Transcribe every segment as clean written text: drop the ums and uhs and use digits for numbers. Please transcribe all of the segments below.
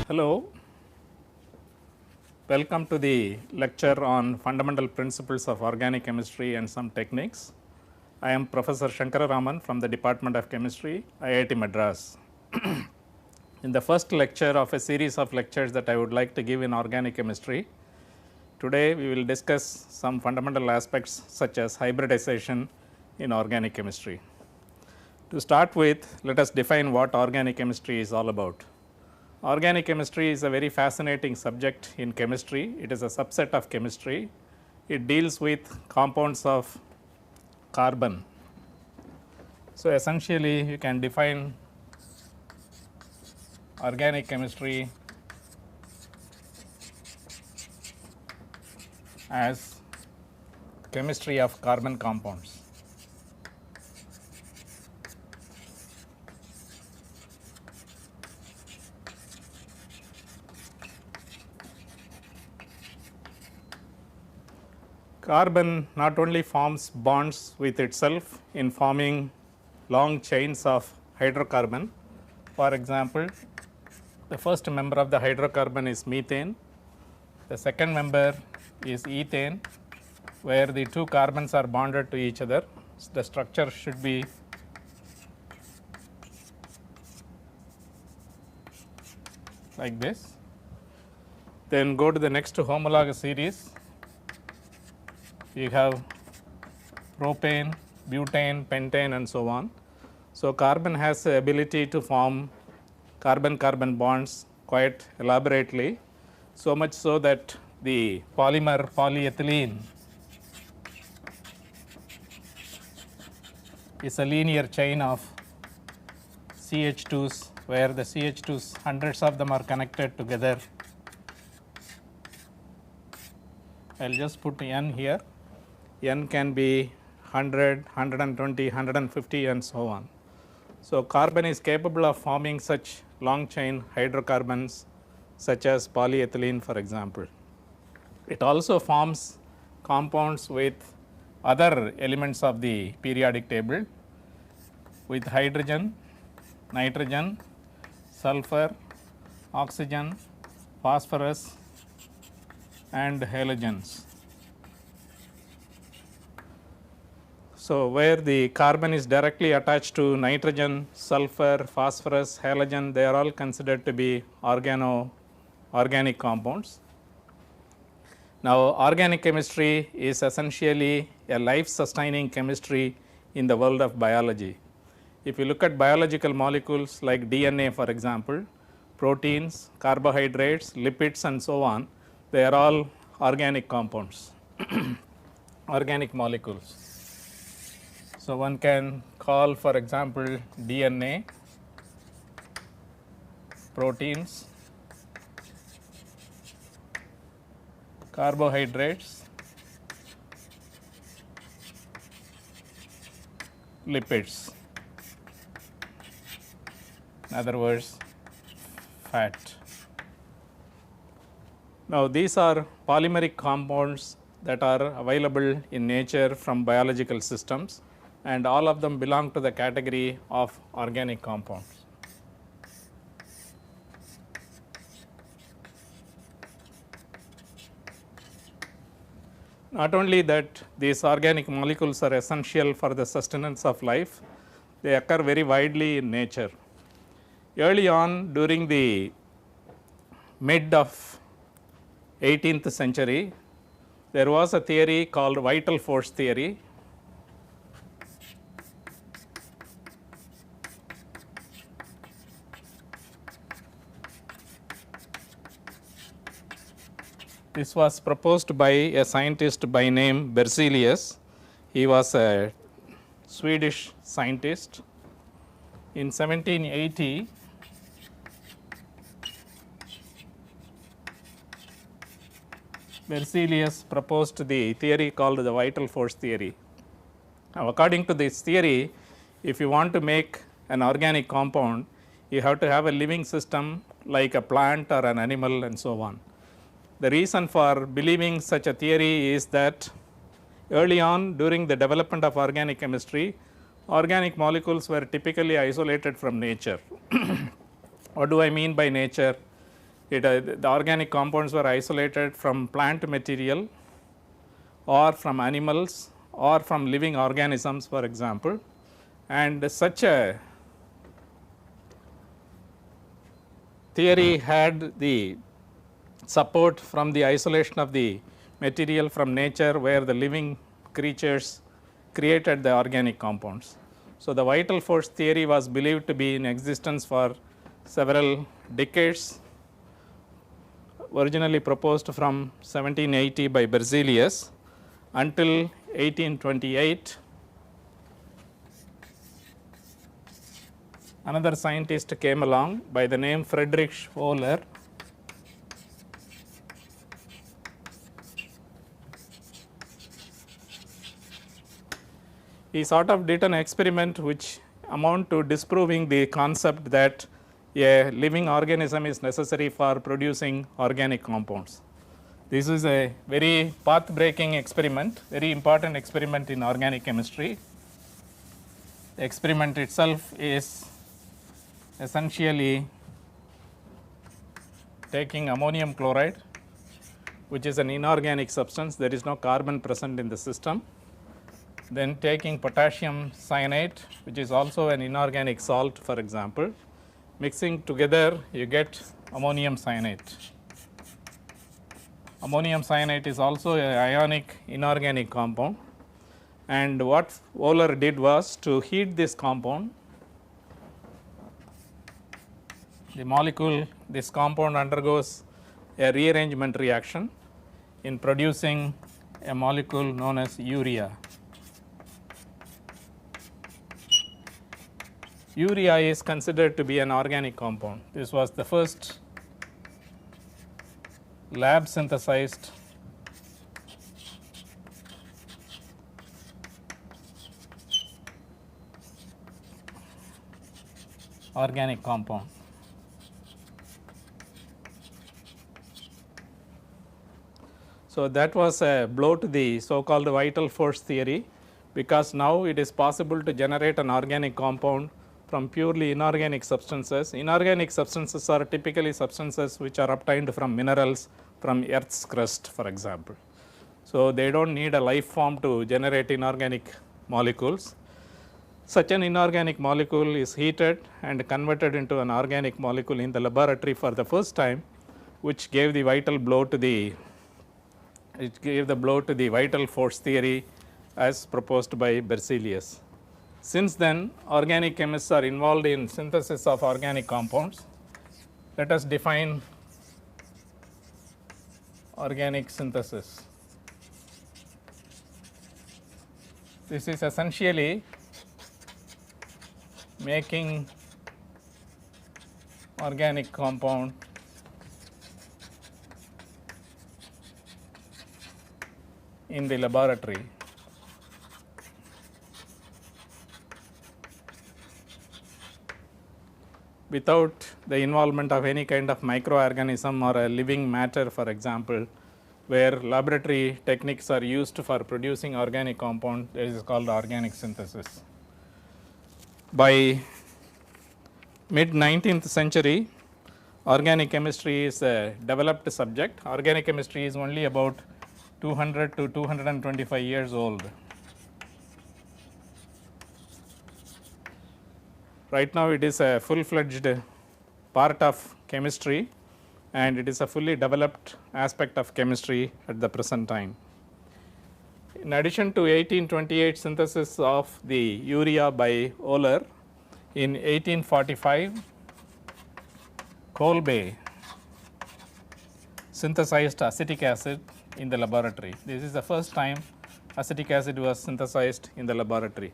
Hello, welcome to the lecture on fundamental principles of organic chemistry and some techniques. I am Professor Shankara Raman from the Department of Chemistry, IIT Madras. In the first lecture of a series of lectures that I would like to give in organic chemistry, today we will discuss some fundamental aspects such as hybridization in organic chemistry. To start with, let us define what organic chemistry is all about. Organic chemistry is a very fascinating subject in chemistry. It is a subset of chemistry. It deals with compounds of carbon. So, essentially you can define organic chemistry as chemistry of carbon compounds. Carbon not only forms bonds with itself in forming long chains of hydrocarbon. For example, the first member of the hydrocarbon is methane, the second member is ethane, where the two carbons are bonded to each other. The structure should be like this. Then go to the next homologous series. You have propane, butane, pentane and so on. So, carbon has the ability to form carbon-carbon bonds quite elaborately, so much so that the polymer polyethylene is a linear chain of CH2s, where the CH2s, hundreds of them are connected together. I will just put N here. N can be 100, 120, 150 and so on. So, carbon is capable of forming such long chain hydrocarbons such as polyethylene, for example. It also forms compounds with other elements of the periodic table with hydrogen, nitrogen, sulfur, oxygen, phosphorus and halogens. So, where the carbon is directly attached to nitrogen, sulfur, phosphorus, halogen, they are all considered to be organic compounds. Now, organic chemistry is essentially a life sustaining chemistry in the world of biology. If you look at biological molecules like DNA, for example, proteins, carbohydrates, lipids and so on, they are all organic compounds, organic molecules. So, one can call, for example, DNA proteins, carbohydrates, lipids, in other words fat. Now, these are polymeric compounds that are available in nature from biological systems, and all of them belong to the category of organic compounds. Not only that these organic molecules are essential for the sustenance of life, they occur very widely in nature. Early on, during the mid of 18th century, there was a theory called vital force theory. This was proposed by a scientist by name Berzelius. He was a Swedish scientist. In 1780, Berzelius proposed the theory called the vital force theory. Now, according to this theory, if you want to make an organic compound, you have to have a living system like a plant or an animal and so on. The reason for believing such a theory is that early on during the development of organic chemistry, organic molecules were typically isolated from nature. What do I mean by nature? The organic compounds were isolated from plant material or from animals or from living organisms, for example, and such a theory had the support from the isolation of the material from nature, where the living creatures created the organic compounds. So, the vital force theory was believed to be in existence for several decades, originally proposed from 1780 by Berzelius until 1828. Another scientist came along by the name Friedrich Wöhler. He sort of did an experiment which amount to disproving the concept that a living organism is necessary for producing organic compounds. This is a very path breaking experiment, very important experiment in organic chemistry. The experiment itself is essentially taking ammonium chloride, which is an inorganic substance, there is no carbon present in the system. Then taking potassium cyanate, which is also an inorganic salt, for example, mixing together you get ammonium cyanate. Ammonium cyanate is also an ionic inorganic compound, and what Wöhler did was to heat this compound. The molecule, this compound undergoes a rearrangement reaction in producing a molecule known as urea. Urea is considered to be an organic compound. This was the first lab synthesized organic compound. So, that was a blow to the so called vital force theory, because now it is possible to generate an organic compound from purely inorganic substances. Inorganic substances are typically substances which are obtained from minerals from earth's crust, for example. So, they do not need a life form to generate inorganic molecules. Such an inorganic molecule is heated and converted into an organic molecule in the laboratory for the first time, which gave the vital blow to the vital force theory as proposed by Berzelius. Since then, organic chemists are involved in synthesis of organic compounds. Let us define organic synthesis. This is essentially making organic compound in the laboratory. Without the involvement of any kind of microorganism or a living matter, for example, where laboratory techniques are used for producing organic compound, that is called organic synthesis. By mid 19th century, organic chemistry is a developed subject. Organic chemistry is only about 200 to 225 years old. Right now, it is a full-fledged part of chemistry, and it is a fully developed aspect of chemistry at the present time. In addition to 1828 synthesis of the urea by Wöhler, in 1845, Kolbe synthesized acetic acid in the laboratory. This is the first time acetic acid was synthesized in the laboratory.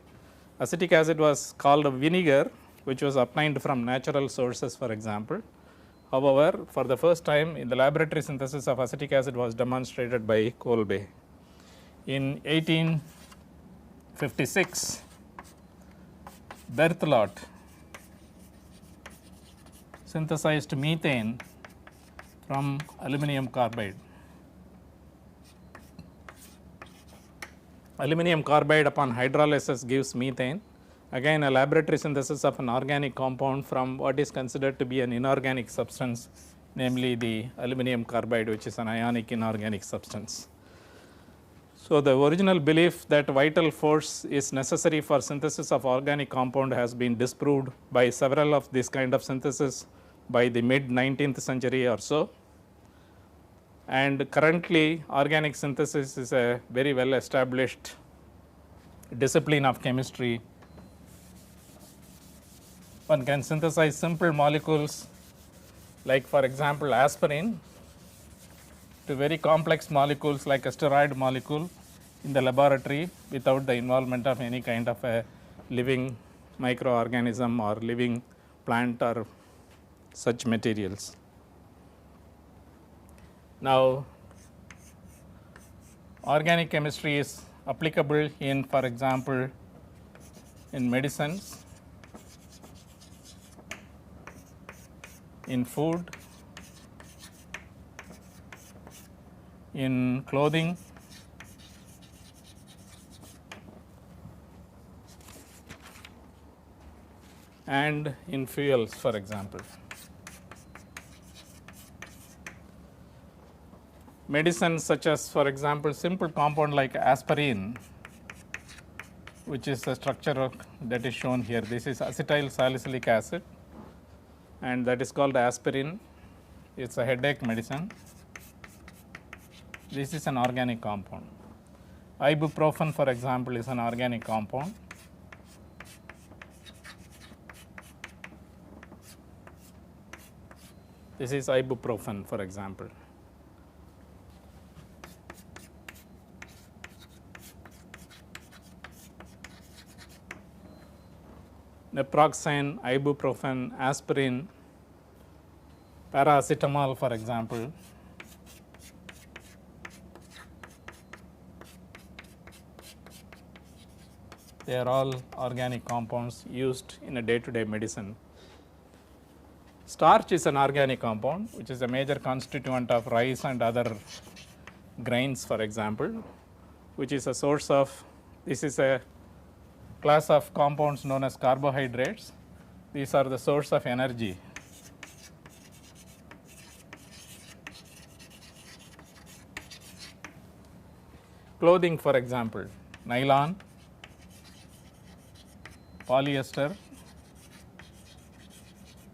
Acetic acid was called vinegar, which was obtained from natural sources, for example. However, for the first time in the laboratory, synthesis of acetic acid was demonstrated by Kolbe. In 1856, Berthelot synthesized methane from aluminum carbide. Aluminum carbide upon hydrolysis gives methane. Again, a laboratory synthesis of an organic compound from what is considered to be an inorganic substance namely the aluminum carbide, which is an ionic inorganic substance. So, the original belief that vital force is necessary for synthesis of organic compound has been disproved by several of this kind of synthesis by the mid 19th century or so. And currently organic synthesis is a very well established discipline of chemistry. One can synthesize simple molecules like, for example, aspirin to very complex molecules like a steroid molecule in the laboratory without the involvement of any kind of a living microorganism or living plant or such materials. Now, organic chemistry is applicable in, for example, in medicines, in food, in clothing, and in fuels, for example. Medicines such as, for example, simple compound like aspirin, which is the structure that is shown here. This is acetyl salicylic acid, and that is called aspirin. It is a headache medicine. This is an organic compound. Ibuprofen, for example, is an organic compound. This is ibuprofen, for example. Naproxen, ibuprofen, aspirin, paracetamol, for example. They are all organic compounds used in a day-to-day medicine. Starch is an organic compound, which is a major constituent of rice and other grains, for example, which is a source of, this is a class of compounds known as carbohydrates. These are the source of energy. Clothing, for example, nylon, polyester,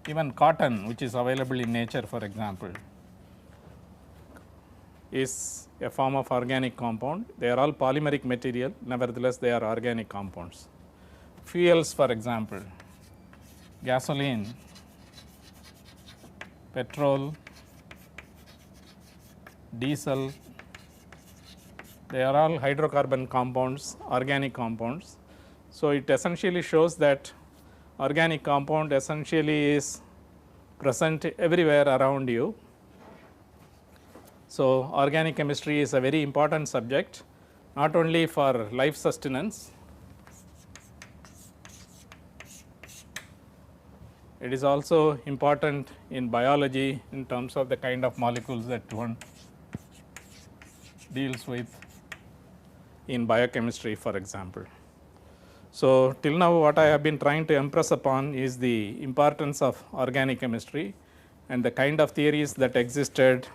even cotton, which is available in nature, for example, is a form of organic compound. They are all polymeric material, nevertheless they are organic compounds. Fuels, for example, gasoline, petrol, diesel, they are all hydrocarbon compounds, organic compounds. So, it essentially shows that organic compound essentially is present everywhere around you. So, organic chemistry is a very important subject, not only for life sustenance, it is also important in biology in terms of the kind of molecules that one deals with in biochemistry, for example. So, till now what I have been trying to impress upon is the importance of organic chemistry and the kind of theories that existed,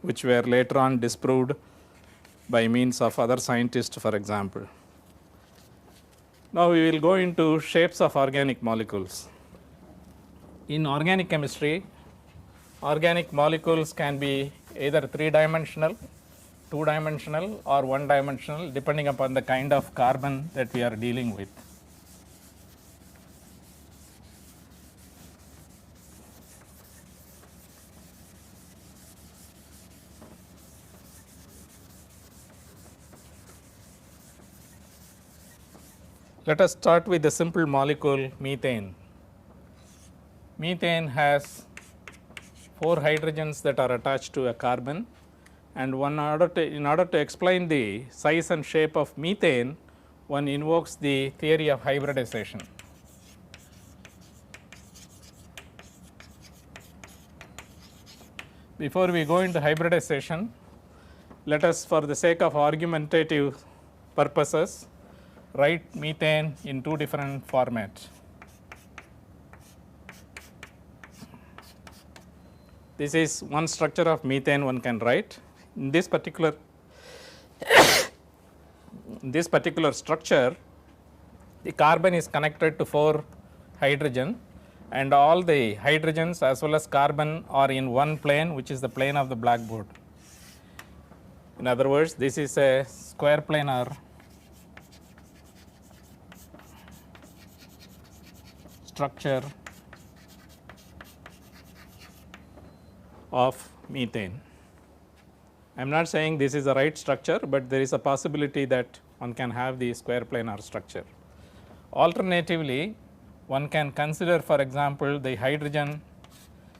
which were later on disproved by means of other scientists, for example. Now, we will go into shapes of organic molecules. In organic chemistry, organic molecules can be either 3-dimensional, 2-dimensional or 1-dimensional, depending upon the kind of carbon that we are dealing with. Let us start with the simple molecule methane. Methane has 4 hydrogens that are attached to a carbon, and in order to explain the size and shape of methane, one invokes the theory of hybridization. Before we go into hybridization, let us, for the sake of argumentative purposes, write methane in 2 different formats. This is one structure of methane one can write. In this particular structure, the carbon is connected to 4 hydrogen, and all the hydrogens as well as carbon are in one plane, which is the plane of the blackboard. In other words, this is a square planar structure of methane. I am not saying this is the right structure, but there is a possibility that one can have the square planar structure. Alternatively, one can consider, for example, the hydrogen,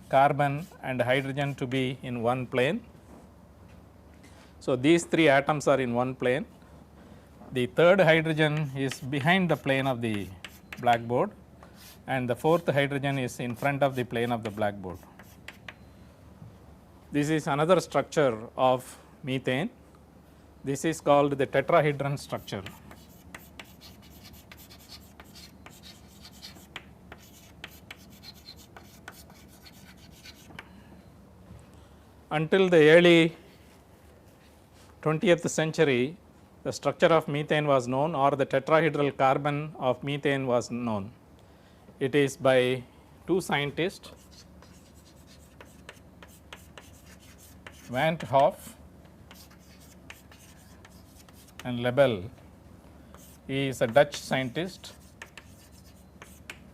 carbon and hydrogen to be in one plane. So, these 3 atoms are in one plane. The third hydrogen is behind the plane of the blackboard, and the fourth hydrogen is in front of the plane of the blackboard. This is another structure of methane. This is called the tetrahedron structure. Until the early 20th century, the structure of methane was known, or the tetrahedral carbon of methane was known. It is by 2 scientists, Van 't Hoff and Lebel. He is a Dutch scientist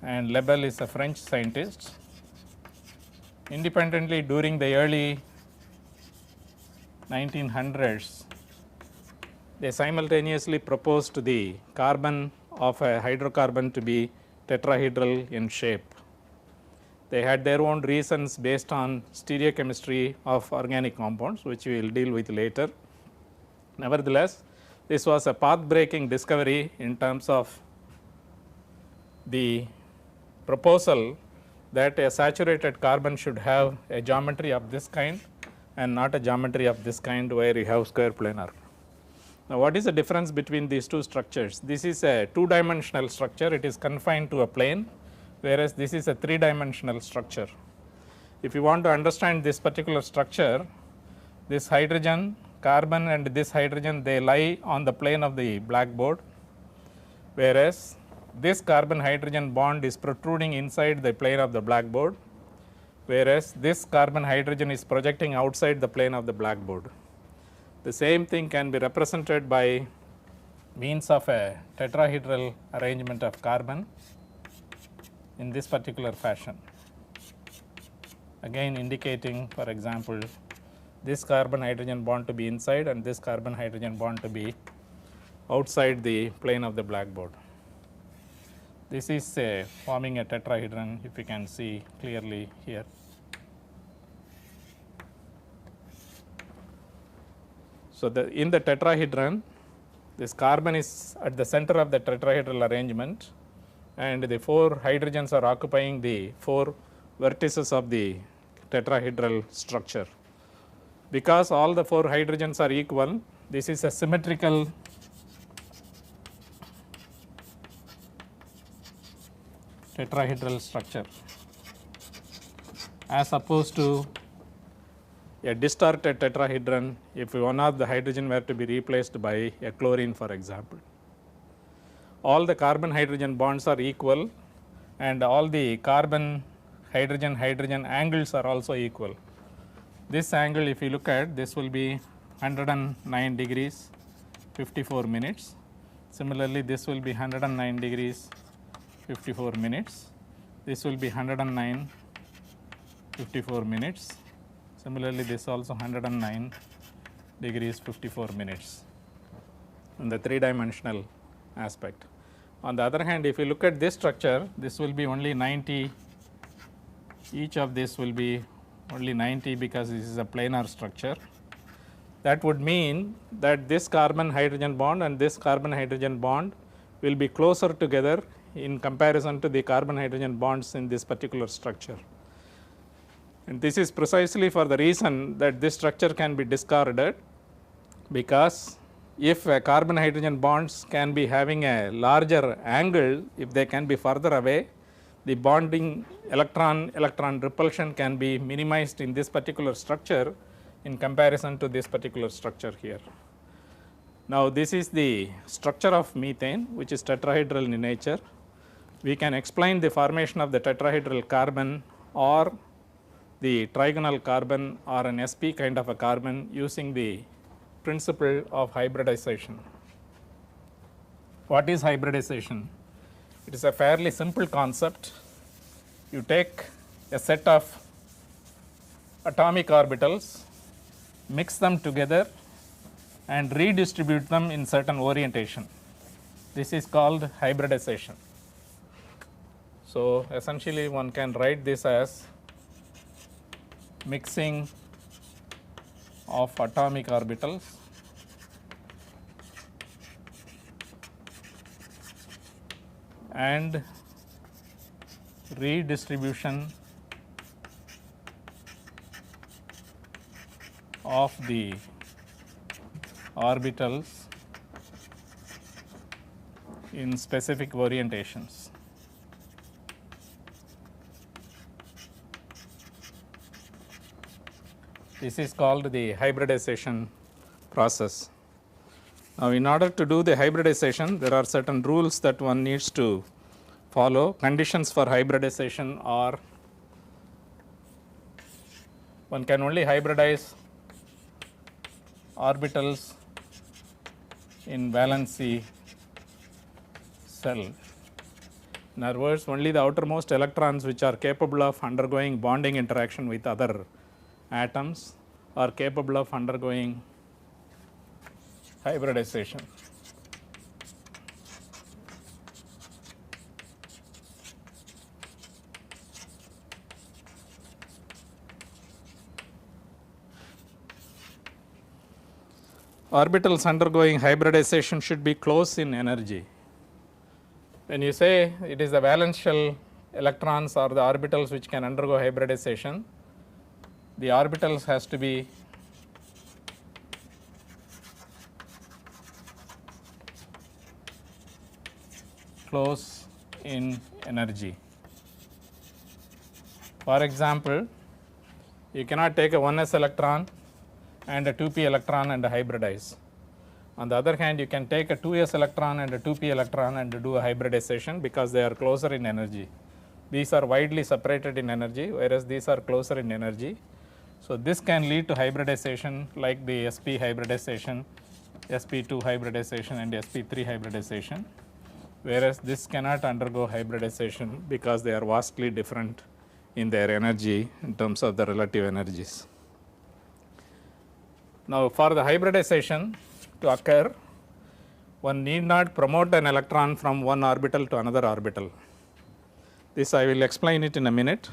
and Lebel is a French scientist. Independently, during the early 1900s, they simultaneously proposed the carbon of a hydrocarbon to be tetrahedral in shape. They had their own reasons based on stereochemistry of organic compounds, which we will deal with later. Nevertheless, this was a path breaking discovery in terms of the proposal that a saturated carbon should have a geometry of this kind and not a geometry of this kind where you have square planar. Now, what is the difference between these 2 structures? This is a 2-dimensional structure, it is confined to a plane, whereas this is a 3-dimensional structure. If you want to understand this particular structure, this hydrogen, carbon and this hydrogen, they lie on the plane of the blackboard, whereas this carbon hydrogen bond is protruding inside the plane of the blackboard, whereas this carbon hydrogen is projecting outside the plane of the blackboard. The same thing can be represented by means of a tetrahedral arrangement of carbon in this particular fashion, again indicating, for example, this carbon hydrogen bond to be inside and this carbon hydrogen bond to be outside the plane of the blackboard. This is forming a tetrahedron, if you can see clearly here. So, in the tetrahedron, this carbon is at the center of the tetrahedral arrangement and the 4 hydrogens are occupying the 4 vertices of the tetrahedral structure. Because all the 4 hydrogens are equal, this is a symmetrical tetrahedral structure, as opposed to a distorted tetrahedron if one of the hydrogen were to be replaced by a chlorine, for example. All the carbon hydrogen bonds are equal and all the carbon hydrogen hydrogen angles are also equal. This angle, if you look at, this will be 109 degrees 54 minutes. Similarly, this will be 109 degrees 54 minutes. This will be 109 54 minutes. Similarly, this also 109 degrees 54 minutes in the 3-dimensional aspect. On the other hand, if you look at this structure, this will be only 90, each of this will be only 90 because this is a planar structure. That would mean that this carbon hydrogen bond and this carbon hydrogen bond will be closer together in comparison to the carbon hydrogen bonds in this particular structure. And this is precisely for the reason that this structure can be discarded, because if carbon hydrogen bonds can be having a larger angle, if they can be further away, the bonding electron repulsion can be minimized in this particular structure in comparison to this particular structure here. Now, this is the structure of methane, which is tetrahedral in nature. We can explain the formation of the tetrahedral carbon or the trigonal carbon or an sp kind of a carbon using the principle of hybridization. What is hybridization? It is a fairly simple concept. You take a set of atomic orbitals, mix them together and redistribute them in certain orientation. This is called hybridization. So, essentially one can write this as mixing of atomic orbitals and redistribution of the orbitals in specific orientations. This is called the hybridization process. Now, in order to do the hybridization, there are certain rules that one needs to follow. Conditions for hybridization are one can only hybridize orbitals in valency cell. In other words, only the outermost electrons which are capable of undergoing bonding interaction with other atoms are capable of undergoing hybridization. Orbitals undergoing hybridization should be close in energy. When you say it is the valence shell electrons or the orbitals which can undergo hybridization, the orbitals has to be close in energy. For example, you cannot take a 1s electron and a 2p electron and hybridize. On the other hand, you can take a 2s electron and a 2p electron and do a hybridization because they are closer in energy. These are widely separated in energy, whereas these are closer in energy. So, this can lead to hybridization like the sp hybridization, sp2 hybridization and sp3 hybridization, whereas this cannot undergo hybridization because they are vastly different in their energy in terms of the relative energies. Now, for the hybridization to occur, one need not promote an electron from one orbital to another orbital. This I will explain it in a minute.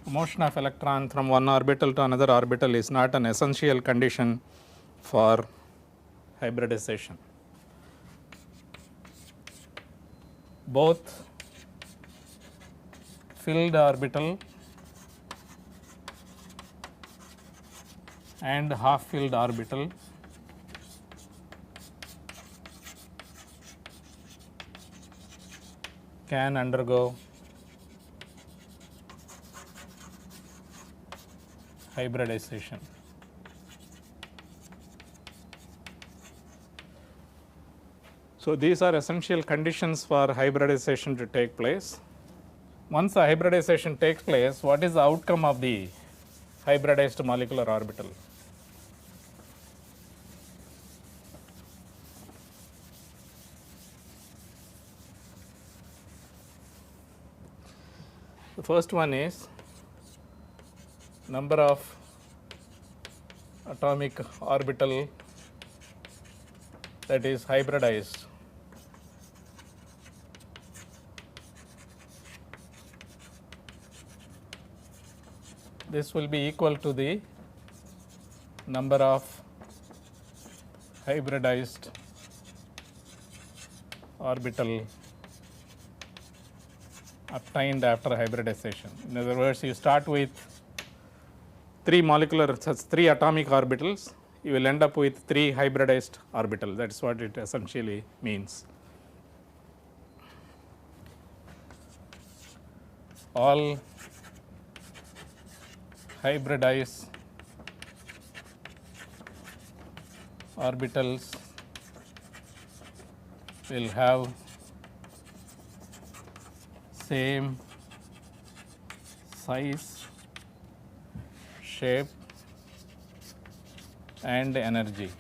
Motion of electron from one orbital to another orbital is not an essential condition for hybridization. Both filled orbital and half filled orbital can undergo hybridization. So, these are essential conditions for hybridization to take place. Once the hybridization takes place, what is the outcome of the hybridized molecular orbital? The first one is number of atomic orbital that is hybridized. This will be equal to the number of hybridized orbital obtained after hybridization. In other words, you start with three atomic orbitals, you will end up with 3 hybridized orbitals. That is what it essentially means. All hybridized orbitals will have same size, shape and energy.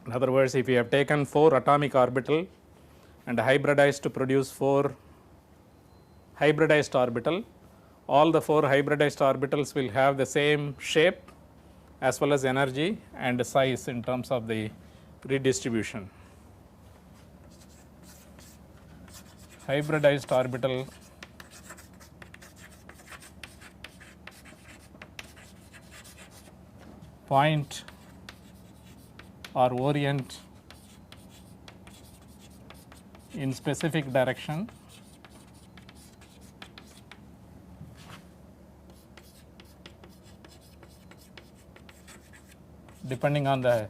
In other words, if you have taken 4 atomic orbital and hybridized to produce 4 hybridized orbital, all the 4 hybridized orbitals will have the same shape as well as energy and size in terms of the redistribution. Hybridized orbital point or orient in specific direction depending on the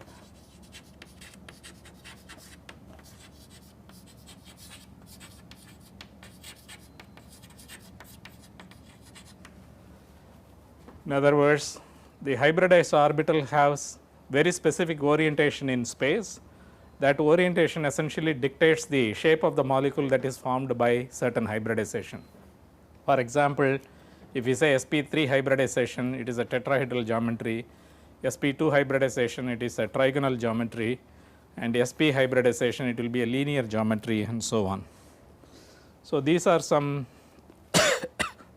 in other words, the hybridized orbital has very specific orientation in space. That orientation essentially dictates the shape of the molecule that is formed by certain hybridization. For example, if you say sp3 hybridization, it is a tetrahedral geometry, sp2 hybridization, it is a trigonal geometry, and sp hybridization, it will be a linear geometry and so on. So, these are some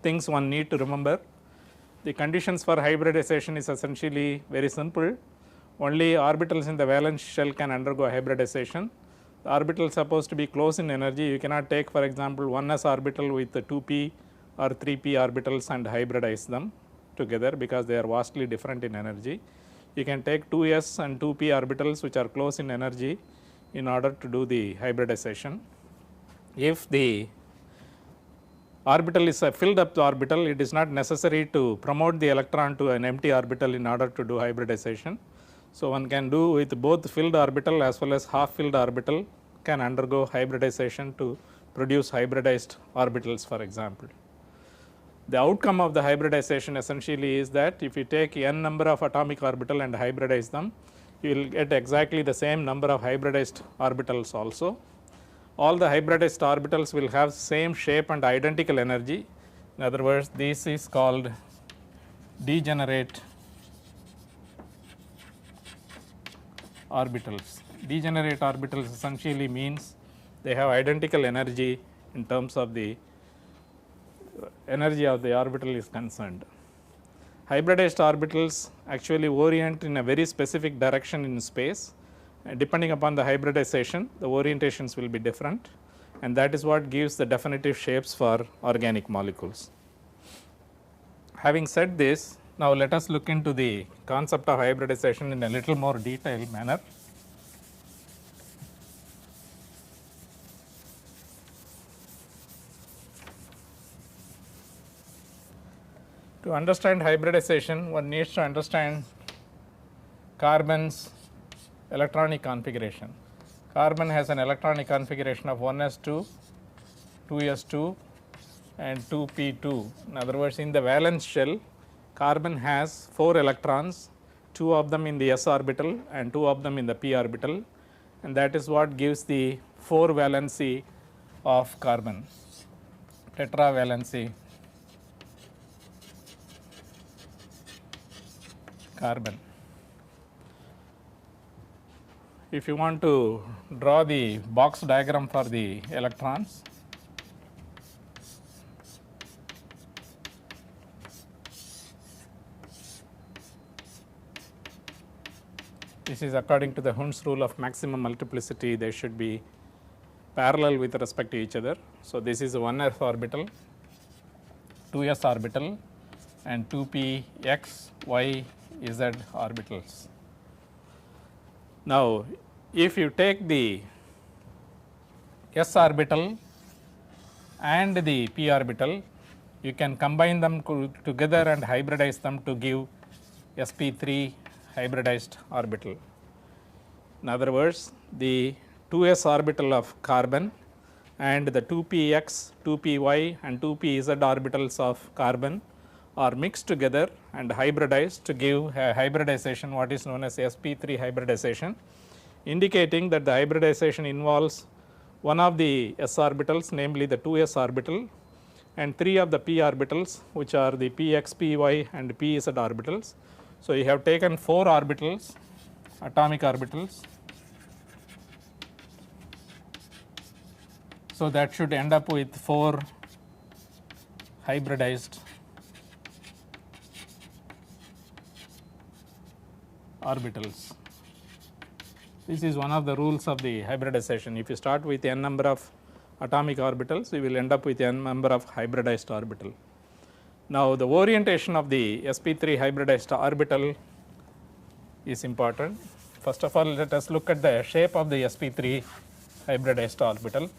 things one need to remember. The conditions for hybridization is essentially very simple. Only orbitals in the valence shell can undergo hybridization. The orbital is supposed to be close in energy. You cannot take, for example, 1s orbital with the 2p or 3p orbitals and hybridize them together because they are vastly different in energy. You can take 2s and 2p orbitals which are close in energy in order to do the hybridization. If the orbital is a filled up orbital, it is not necessary to promote the electron to an empty orbital in order to do hybridization. So, one can do with both filled orbital as well as half filled orbital can undergo hybridization to produce hybridized orbitals, for example. The outcome of the hybridization essentially is that if you take n number of atomic orbital and hybridize them, you will get exactly the same number of hybridized orbitals also. All the hybridized orbitals will have same shape and identical energy. In other words, this is called degenerate orbitals. Degenerate orbitals essentially means they have identical energy in terms of the energy of the orbital is concerned. Hybridized orbitals actually orient in a very specific direction in space. Depending upon the hybridization, the orientations will be different, and that is what gives the definitive shapes for organic molecules. Having said this, now let us look into the concept of hybridization in a little more detailed manner. To understand hybridization, one needs to understand carbon's electronic configuration. Carbon has an electronic configuration of 1s2, 2s2 and 2p2. In other words, in the valence shell, carbon has 4 electrons, 2 of them in the s orbital and 2 of them in the p orbital, and that is what gives the 4 valency of carbon, tetravalency carbon. If you want to draw the box diagram for the electrons, this is according to the Hund's rule of maximum multiplicity, they should be parallel with respect to each other. So, this is 1s orbital, 2s orbital and 2p x, y, z orbitals. Now, if you take the s orbital and the p orbital, you can combine them together and hybridize them to give sp3 hybridized orbital. In other words, the 2s orbital of carbon and the 2px, 2py and 2pz orbitals of carbon are mixed together and hybridized to give a hybridization what is known as sp3 hybridization, indicating that the hybridization involves one of the s orbitals, namely the 2s orbital, and 3 of the p orbitals, which are the px, py and pz orbitals. So, you have taken 4 orbitals, atomic orbitals. So, that should end up with 4 hybridized orbitals. This is one of the rules of the hybridization. If you start with n number of atomic orbitals, you will end up with n number of hybridized orbital. Now, the orientation of the sp3 hybridized orbital is important. First of all, let us look at the shape of the sp3 hybridized orbital.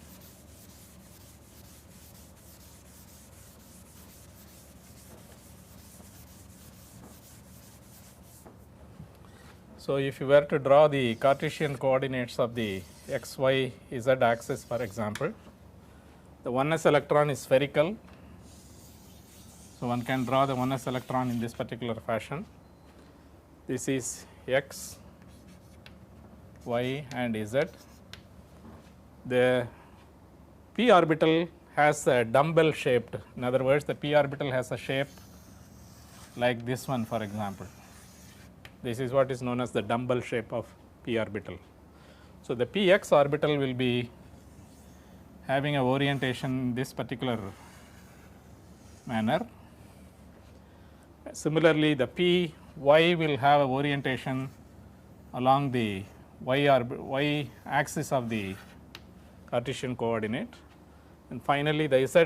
So, if you were to draw the Cartesian coordinates of the x, y, z axis, for example, the 1s electron is spherical. So, one can draw the 1s electron in this particular fashion. This is x, y and z. The p orbital has a dumbbell shaped, in other words, the p orbital has a shape like this one, for example. This is what is known as the dumbbell shape of p orbital. So, the px orbital will be having a orientation in this particular manner. Similarly, the py will have a orientation along the y axis of the Cartesian coordinate, and finally, the z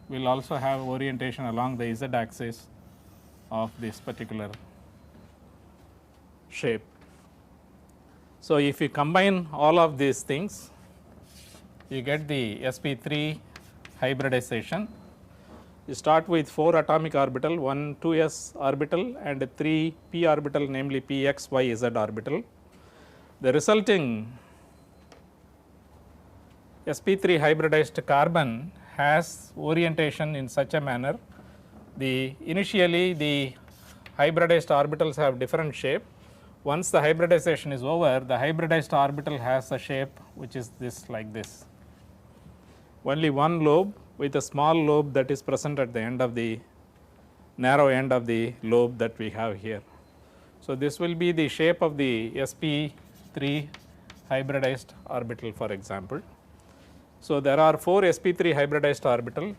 will also have orientation along the z axis of this particular shape. So, if you combine all of these things, you get the sp3 hybridization. You start with 4 atomic orbital, 1 2s orbital and 3 p orbital, namely px, y, z orbital. The resulting sp3 hybridized carbon has orientation in such a manner. Initially the hybridized orbitals have different shape. Once the hybridization is over, the hybridized orbital has a shape which is this, like this. Only one lobe with a small lobe that is present at the end of the narrow end of the lobe that we have here. So, this will be the shape of the sp3 hybridized orbital, for example. So, there are 4 sp3 hybridized orbital.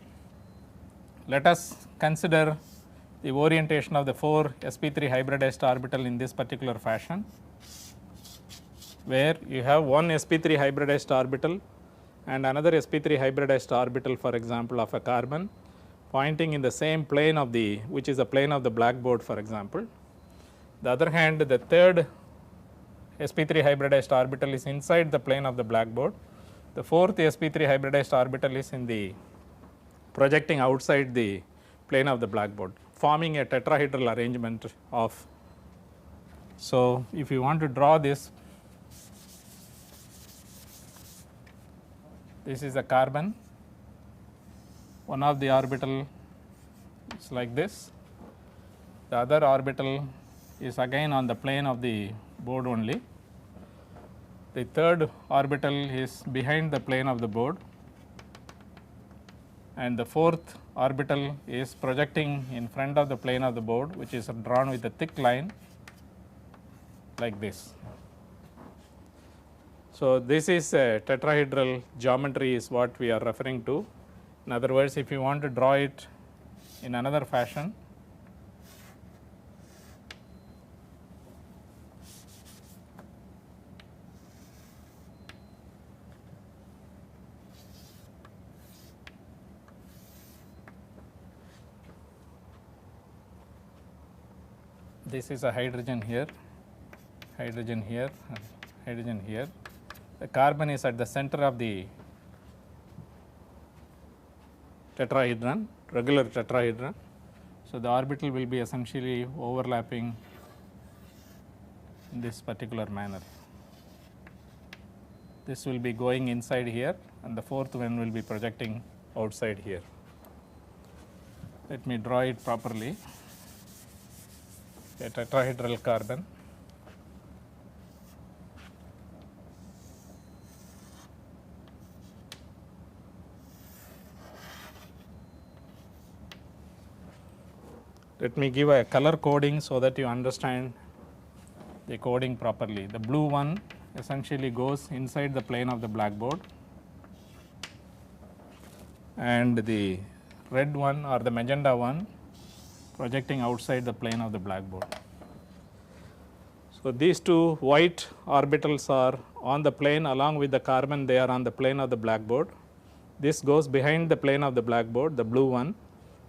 Let us consider the orientation of the 4 sp3 hybridized orbital in this particular fashion, where you have one sp3 hybridized orbital and another sp3 hybridized orbital, for example, of a carbon pointing in the same plane of the, which is the plane of the blackboard, for example. The other hand, the third sp3 hybridized orbital is inside the plane of the blackboard. The fourth sp3 hybridized orbital is in the projecting outside the plane of the blackboard, forming a tetrahedral arrangement of. So, if you want to draw this, this is a carbon, one of the orbital is like this, the other orbital is again on the plane of the board only, the third orbital is behind the plane of the board, and the fourth orbital is projecting in front of the plane of the board, which is drawn with a thick line like this. So, this is a tetrahedral geometry is what we are referring to. In other words, if you want to draw it in another fashion, this is a hydrogen here, hydrogen here, and hydrogen here. The carbon is at the center of the tetrahedron. regular tetrahedron. So, the orbital will be essentially overlapping in this particular manner. This will be going inside here and the fourth one will be projecting outside here. Let me draw it properly. A tetrahedral carbon. Let me give a color coding so that you understand the coding properly. The blue one essentially goes inside the plane of the blackboard, and the red one or the magenta one projecting outside the plane of the blackboard. So, these two white orbitals are on the plane along with the carbon, they are on the plane of the blackboard. This goes behind the plane of the blackboard, the blue one,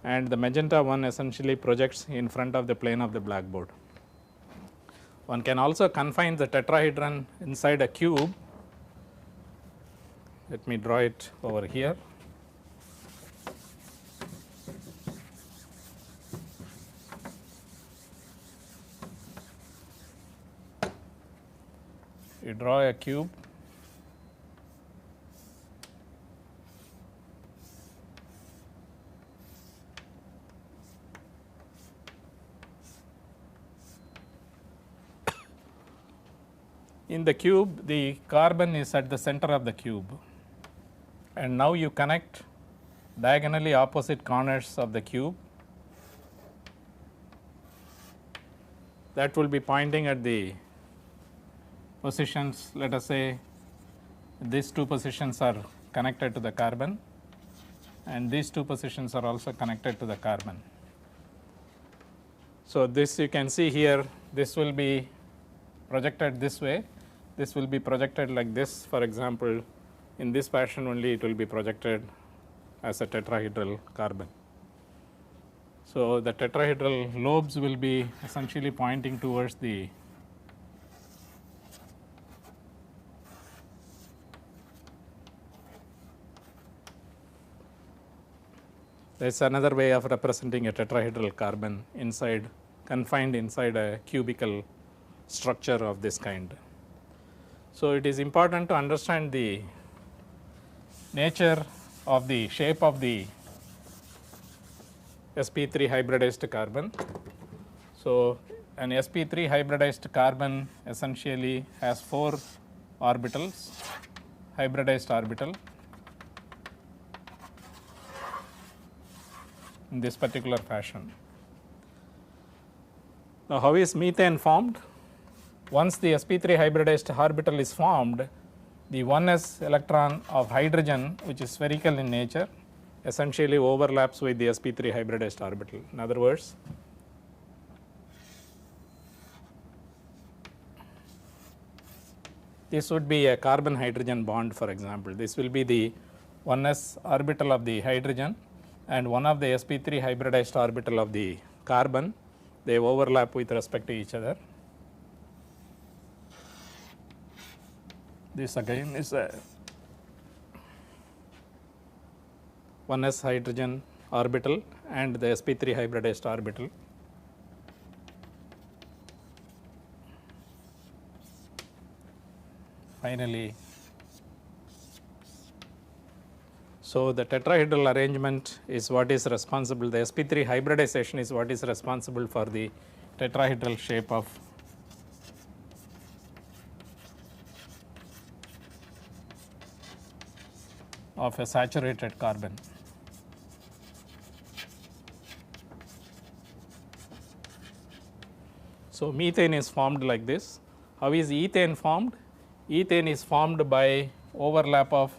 and the magenta one essentially projects in front of the plane of the blackboard. One can also confine the tetrahedron inside a cube. Let me draw it over here. You draw a cube. In the cube, the carbon is at the center of the cube, and now you connect diagonally opposite corners of the cube that will be pointing at the positions. Let us say these two positions are connected to the carbon and these two positions are also connected to the carbon. So, this you can see here, this will be projected this way, this will be projected like this. For example, in this fashion only it will be projected as a tetrahedral carbon. So, the tetrahedral lobes will be essentially pointing towards the that is another way of representing a tetrahedral carbon inside, confined inside a cubical structure of this kind. So, it is important to understand the nature of the shape of the sp3 hybridized carbon. So, an sp3 hybridized carbon essentially has 4 orbitals, hybridized orbital in this particular fashion. Now, how is methane formed? Once the sp3 hybridized orbital is formed, the 1s electron of hydrogen, which is spherical in nature, essentially overlaps with the sp3 hybridized orbital. In other words, this would be a carbon hydrogen bond, for example. This will be the 1s orbital of the hydrogen and one of the sp3 hybridized orbital of the carbon. They overlap with respect to each other. This again is a 1s hydrogen orbital and the sp3 hybridized orbital. Finally, so the tetrahedral arrangement is what is responsible, the sp3 hybridization is what is responsible for the tetrahedral shape of a saturated carbon. So, methane is formed like this. How is ethane formed? Ethane is formed by overlap of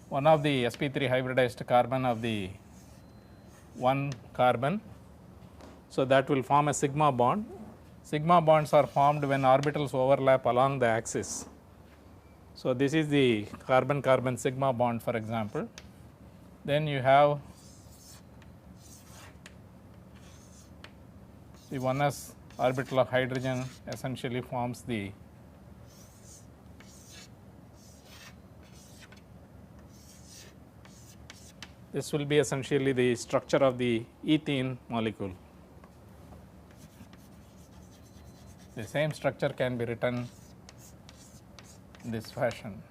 one of the sp3 hybridized carbon of the one carbon. So, that will form a sigma bond. Sigma bonds are formed when orbitals overlap along the axis. So, this is the carbon carbon sigma bond, for example. Then you have the 1s orbital of hydrogen essentially forms the This will be essentially the structure of the ethene molecule. The same structure can be written in this fashion.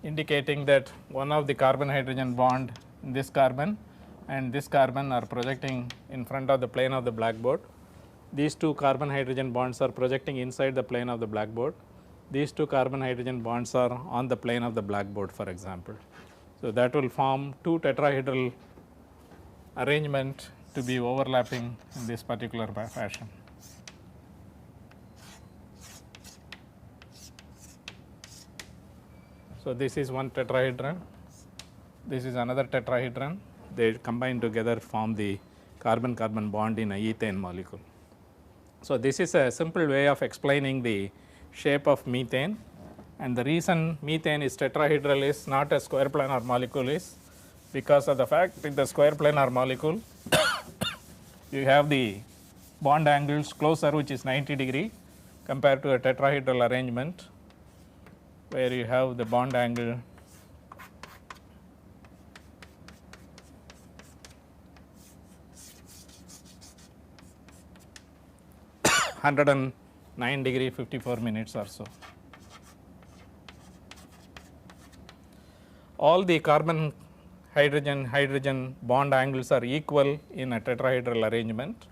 Indicating that one of the carbon hydrogen bond in this carbon and this carbon are projecting in front of the plane of the blackboard. These two carbon hydrogen bonds are projecting inside the plane of the blackboard. These two carbon hydrogen bonds are on the plane of the blackboard, for example. So, that will form two tetrahedral arrangement to be overlapping in this particular fashion. So, this is one tetrahedron, this is another tetrahedron, they combine together form the carbon carbon bond in a ethane molecule. So, this is a simple way of explaining the shape of methane, and the reason methane is tetrahedral is not a square planar molecule is because of the fact in the square planar molecule you have the bond angles closer, which is 90 degree compared to a tetrahedral arrangement where you have the bond angle (109° 54' or so. All the carbon hydrogen bond angles are equal in a tetrahedral arrangement,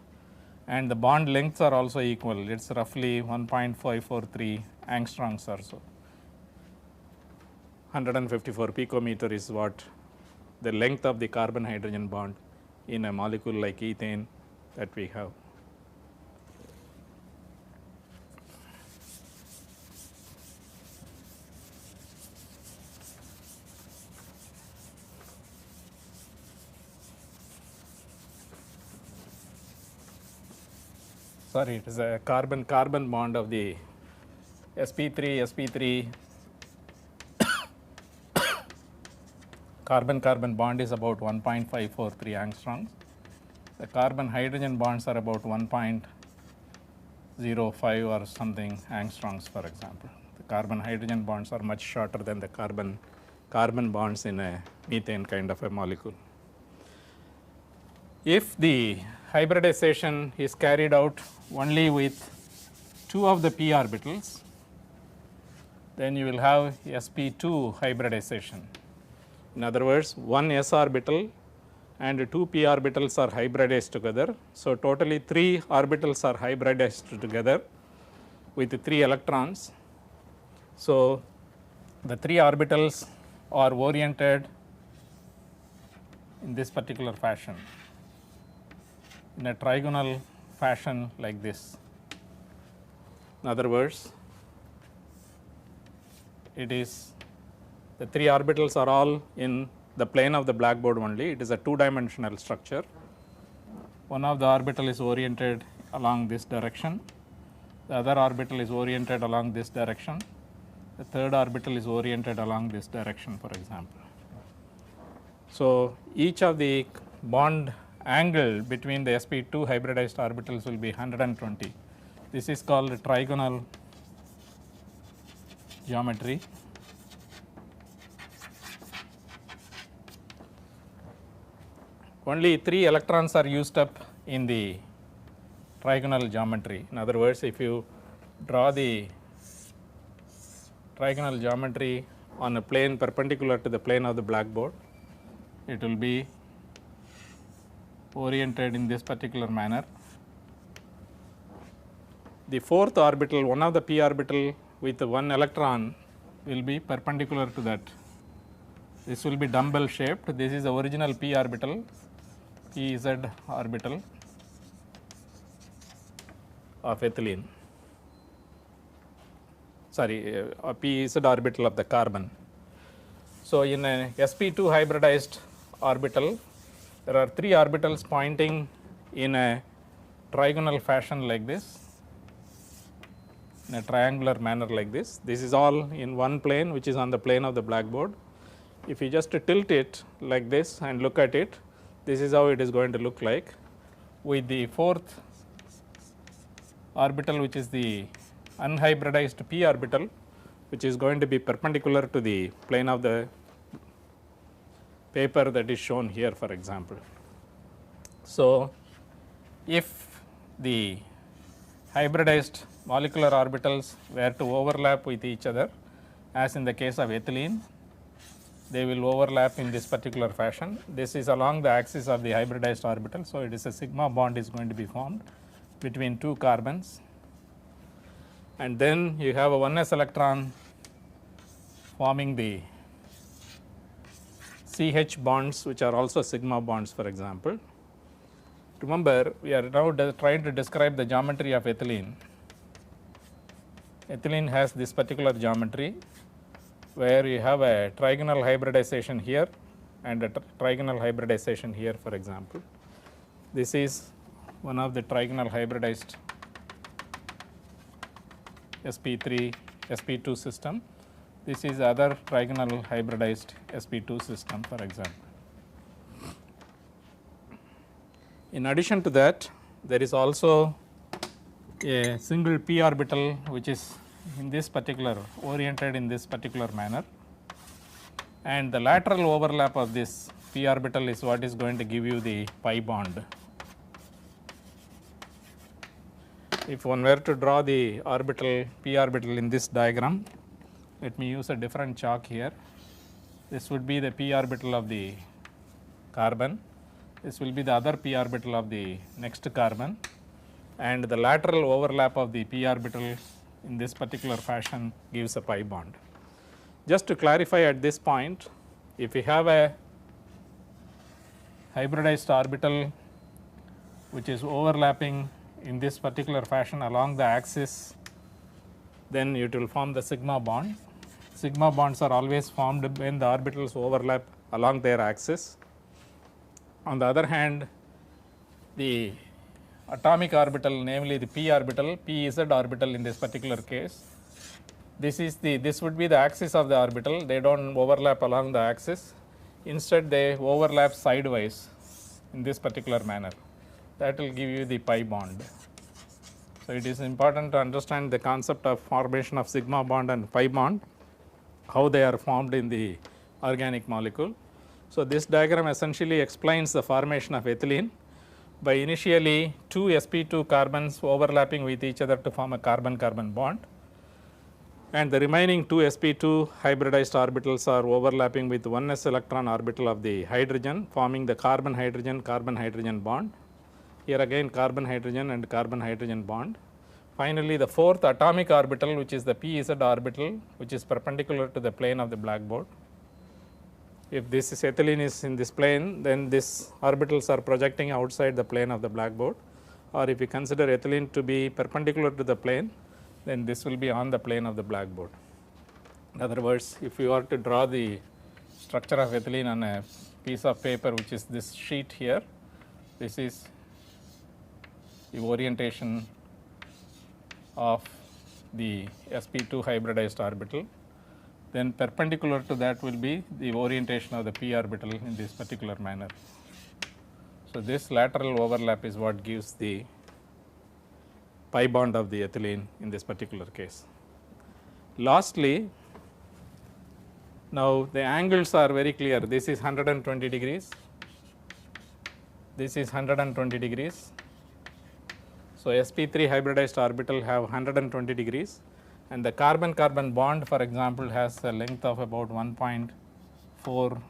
and the bond lengths are also equal. It is roughly 1.543 angstroms or so. 154 picometer is what the length of the carbon hydrogen bond in a molecule like ethane that we have. Sorry, it is a carbon carbon bond of the sp3 carbon carbon bond is about 1.543 angstroms. The carbon hydrogen bonds are about 1.05 or something angstroms, for example. The carbon hydrogen bonds are much shorter than the carbon bonds in a methane kind of a molecule. If the hybridization is carried out only with two of the p orbitals, then you will have sp2 hybridization. In other words, one s orbital and two p orbitals are hybridized together. So, totally 3 orbitals are hybridized together with 3 electrons. So, the 3 orbitals are oriented in this particular fashion, in a trigonal fashion like this. In other words, it is the 3 orbitals are all in the plane of the blackboard only. It is a 2-dimensional structure. One of the orbital is oriented along this direction, the other orbital is oriented along this direction, the third orbital is oriented along this direction, for example. So, each of the bond angle between the sp2 hybridized orbitals will be 120. This is called trigonal geometry. Only 3 electrons are used up in the trigonal geometry. In other words, if you draw the trigonal geometry on a plane perpendicular to the plane of the blackboard, it will be oriented in this particular manner. The 4th orbital, one of the p orbital with 1 electron will be perpendicular to that. This will be dumbbell shaped. This is the original p orbital, pz orbital of ethylene, sorry, pz orbital of the carbon. So, in a sp2 hybridized orbital, there are 3 orbitals pointing in a trigonal fashion like this, in a triangular manner like this. This is all in one plane, which is on the plane of the blackboard. If you just tilt it like this and look at it, this is how it is going to look like, with the 4th orbital which is the unhybridized p orbital, which is going to be perpendicular to the plane of the paper that is shown here, for example. So, if the hybridized molecular orbitals were to overlap with each other, as in the case of ethylene, they will overlap in this particular fashion. This is along the axis of the hybridized orbital. So, it is a sigma bond is going to be formed between two carbons, and then you have a 1s electron forming the CH bonds, which are also sigma bonds, for example. Remember, we are now trying to describe the geometry of ethylene. Ethylene has this particular geometry where you have a trigonal hybridization here and a trigonal hybridization here, for example. This is one of the trigonal hybridized sp3 sp2 system. This is other trigonal hybridized sp2 system, for example. In addition to that, there is also a single p orbital which is in this particular oriented in this particular manner, and the lateral overlap of this p orbital is what is going to give you the pi bond. If one were to draw the orbital p orbital in this diagram, let me use a different chalk here. This would be the p orbital of the carbon, this will be the other p orbital of the next carbon, and the lateral overlap of the p orbital in this particular fashion gives a pi bond. Just to clarify at this point, if we have a hybridized orbital which is overlapping in this particular fashion along the axis, then it will form the sigma bond. Sigma bonds are always formed when the orbitals overlap along their axis. On the other hand, the atomic orbital, namely the p orbital, pz orbital in this particular case, this would be the axis of the orbital. They do not overlap along the axis, instead they overlap sidewise in this particular manner. That will give you the pi bond. So, it is important to understand the concept of formation of sigma bond and pi bond, how they are formed in the organic molecule. So, this diagram essentially explains the formation of ethylene by initially two sp2 carbons overlapping with each other to form a carbon-carbon bond, and the remaining two sp2 hybridized orbitals are overlapping with 1s electron orbital of the hydrogen, forming the carbon-hydrogen bond. Here again carbon-hydrogen and carbon-hydrogen bond. Finally, the fourth atomic orbital, which is the pz orbital, which is perpendicular to the plane of the blackboard. If this is ethylene is in this plane, then these orbitals are projecting outside the plane of the blackboard, or if we consider ethylene to be perpendicular to the plane, then this will be on the plane of the blackboard. In other words, if you are to draw the structure of ethylene on a piece of paper, which is this sheet here, this is the orientation of the sp2 hybridized orbital. Then perpendicular to that will be the orientation of the p orbital in this particular manner. So, this lateral overlap is what gives the pi bond of the ethylene in this particular case. Lastly, now the angles are very clear. This is 120 degrees, this is 120 degrees. So, sp3 hybridized orbital have 120 degrees, and the carbon-carbon bond, for example, has a length of about 1.45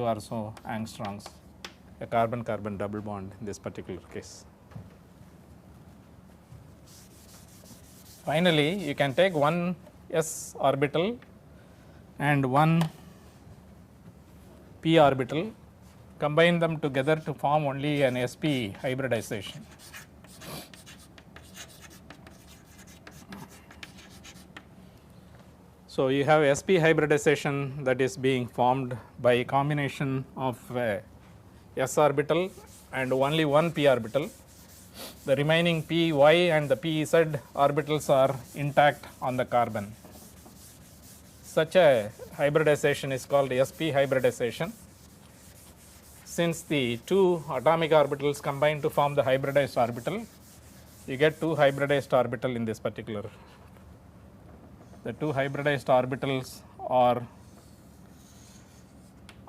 or so angstroms, a carbon-carbon double bond in this particular case. Finally, you can take one s orbital and one p orbital, combine them together to form only an sp hybridization. So, you have sp hybridization that is being formed by a combination of s orbital and only one p orbital. The remaining p y and the p z orbitals are intact on the carbon. Such a hybridization is called sp hybridization. Since the two atomic orbitals combine to form the hybridized orbital, you get two hybridized orbital in this particular. The two hybridized orbitals are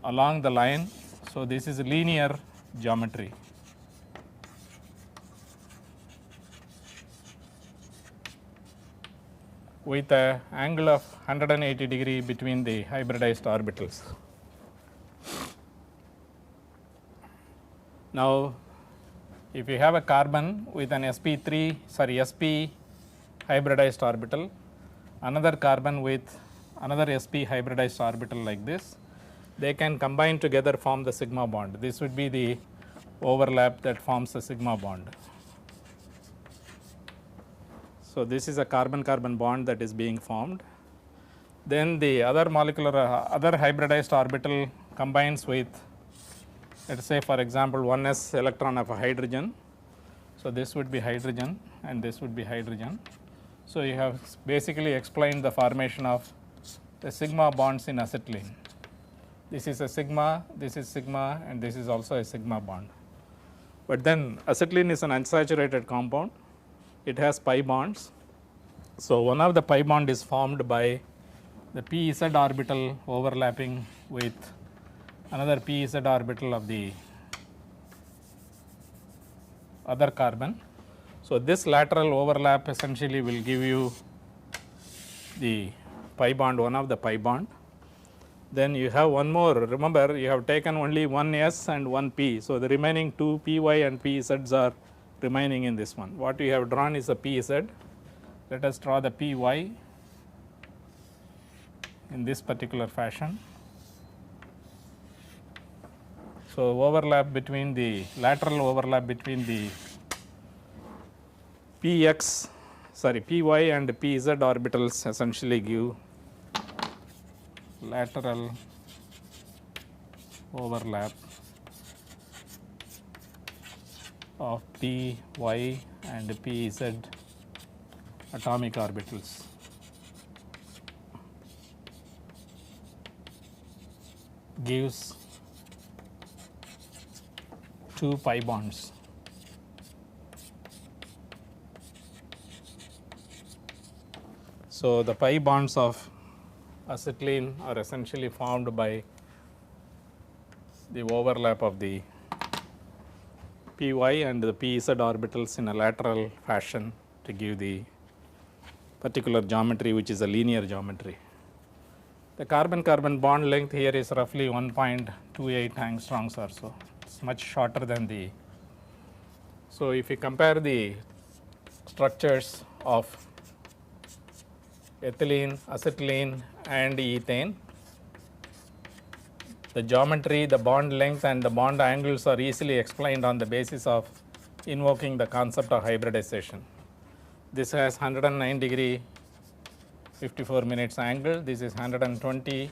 along the line. So, this is linear geometry. With an angle of 180 degree between the hybridized orbitals. Now, if you have a carbon with an sp hybridized orbital, another carbon with another sp hybridized orbital like this, they can combine together, form the sigma bond. This would be the overlap that forms the sigma bond. So, this is a carbon-carbon bond that is being formed. Then the other molecular other hybridized orbital combines with, let us say for example, 1s electron of a hydrogen. So, this would be hydrogen and this would be hydrogen. So, you have basically explained the formation of the sigma bonds in acetylene. This is a sigma, this is sigma, and this is also a sigma bond. But then acetylene is an unsaturated compound. It has pi bonds. So, one of the pi bond is formed by the pz orbital overlapping with another pz orbital of the other carbon. So, this lateral overlap essentially will give you the pi bond, one of the pi bond. Then you have one more, remember you have taken only one s and one p. So, the remaining two py and pz's are remaining in this one. What we have drawn is a pz. Let us draw the py in this particular fashion. So, overlap between the lateral overlap between the py and pz orbitals essentially give lateral overlap of py and pz atomic orbitals. Gives two pi bonds. So, the pi bonds of acetylene are essentially formed by the overlap of the py and the pz orbitals in a lateral fashion to give the particular geometry, which is a linear geometry. The carbon-carbon bond length here is roughly 1.28 angstroms or so. It's much shorter than the. So, if you compare the structures of ethylene, acetylene and ethane, the geometry, the bond length and the bond angles are easily explained on the basis of invoking the concept of hybridization. This has 109 degree 54 minutes angle, this is 120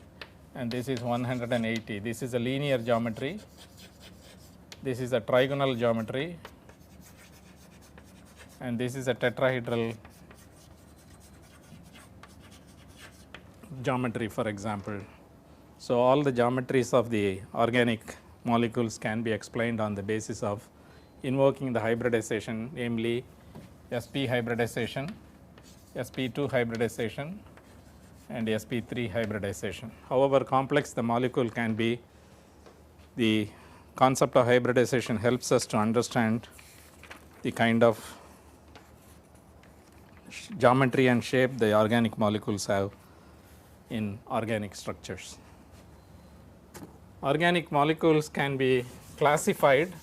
and this is 180. This is a linear geometry, this is a trigonal geometry and this is a tetrahedral geometry, for example. So, all the geometries of the organic molecules can be explained on the basis of invoking the hybridization, namely sp hybridization, sp2 hybridization and sp3 hybridization. However complex the molecule can be, the concept of hybridization helps us to understand the kind of geometry and shape the organic molecules have in organic structures. Organic molecules can be classified,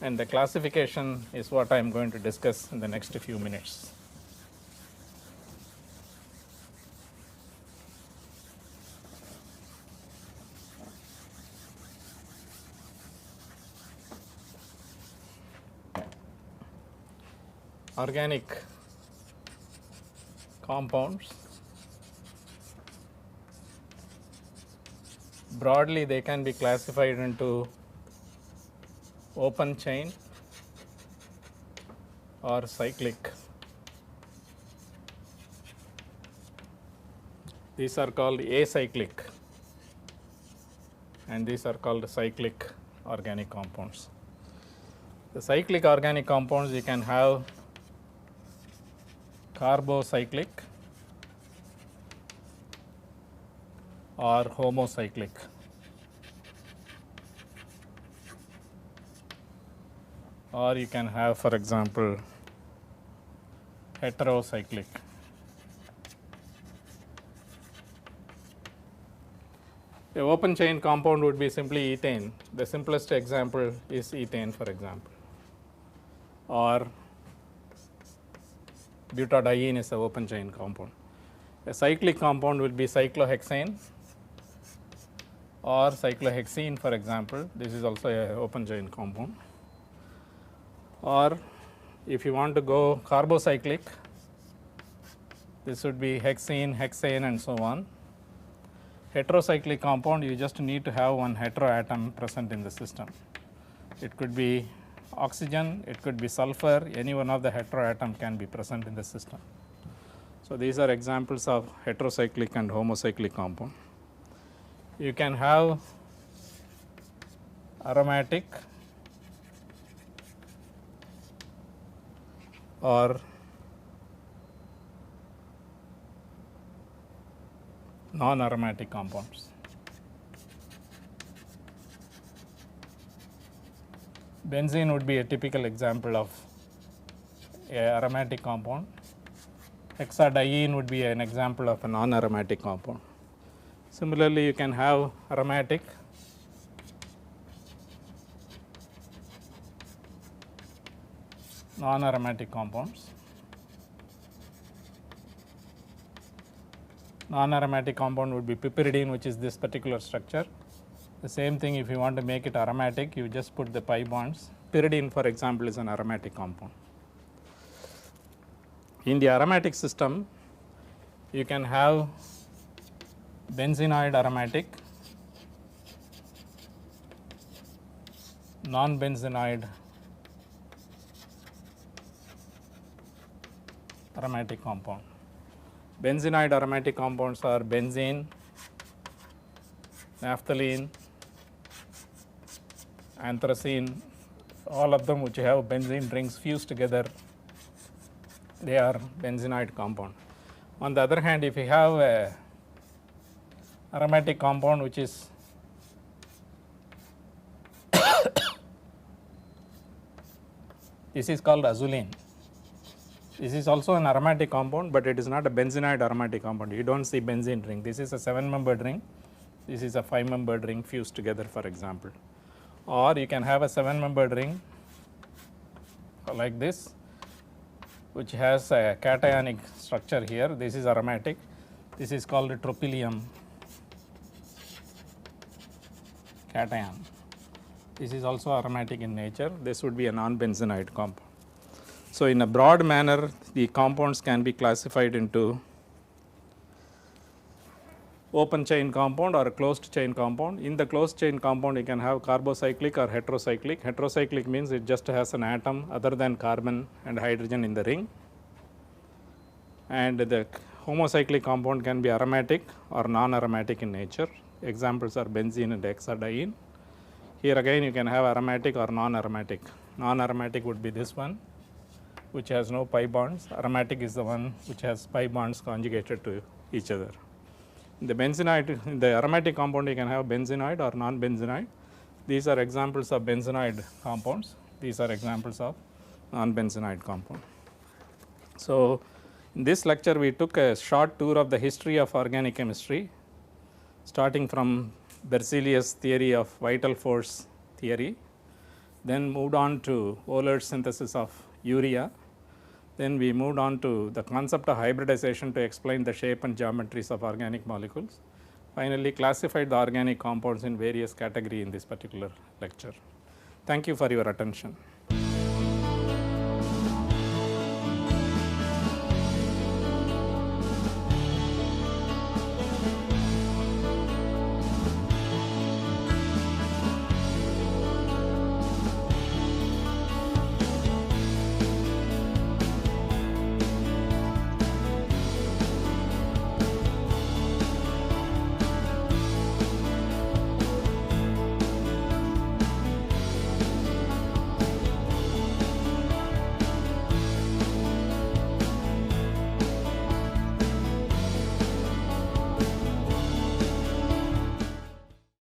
and the classification is what I am going to discuss in the next few minutes. Organic compounds, broadly they can be classified into open chain or cyclic. These are called acyclic and these are called cyclic organic compounds. The cyclic organic compounds, you can have carbocyclic or homocyclic. Or you can have, for example, heterocyclic. A open chain compound would be simply ethane. The simplest example is ethane, for example, or butadiene is an open chain compound. A cyclic compound will be cyclohexane or cyclohexene, for example. This is also an open chain compound. Or if you want to go carbocyclic, this would be hexene, hexane, and so on. Heterocyclic compound, you just need to have one heteroatom present in the system. It could be oxygen, it could be sulfur, any one of the heteroatom can be present in the system. So these are examples of heterocyclic and homocyclic compound. You can have aromatic or non-aromatic compounds. Benzene would be a typical example of an aromatic compound. Hexadiene would be an example of a non-aromatic compound. Similarly, you can have aromatic non-aromatic compounds. Non-aromatic compound would be piperidine, which is this particular structure. The same thing, if you want to make it aromatic, you just put the pi bonds. Pyridine, for example, is an aromatic compound. In the aromatic system, you can have benzenoid aromatic, non-benzenoid aromatic compound. Benzenoid aromatic compounds are benzene, naphthalene, anthracene, all of them which have benzene rings fused together, they are benzenoid compound. On the other hand, if you have a aromatic compound which is this is called azulene. This is also an aromatic compound, but it is not a benzenoid aromatic compound. You do not see benzene ring. This is a 7-membered ring. This is a 5-membered ring fused together, for example. Or you can have a 7-membered ring like this, which has a cationic structure here. This is aromatic. This is called a tropylium cation. This is also aromatic in nature. This would be a non-benzenoid compound. So in a broad manner, the compounds can be classified into open chain compound or a closed chain compound. In the closed chain compound, you can have carbocyclic or heterocyclic. Heterocyclic means it just has an atom other than carbon and hydrogen in the ring. And the homocyclic compound can be aromatic or non-aromatic in nature. Examples are benzene and hexadiene. Here again you can have aromatic or non-aromatic. Non-aromatic would be this one, which has no pi bonds. Aromatic is the one which has pi bonds conjugated to each other. In the benzenoid, in the aromatic compound, you can have benzenoid or non-benzenoid. These are examples of benzenoid compounds. These are examples of non-benzenoid compound. So in this lecture, we took a short tour of the history of organic chemistry, starting from Berzelius' theory of vital force theory, then moved on to Wohler's synthesis of urea. Then we moved on to the concept of hybridization to explain the shape and geometries of organic molecules. Finally, classified the organic compounds in various categories in this particular lecture. Thank you for your attention.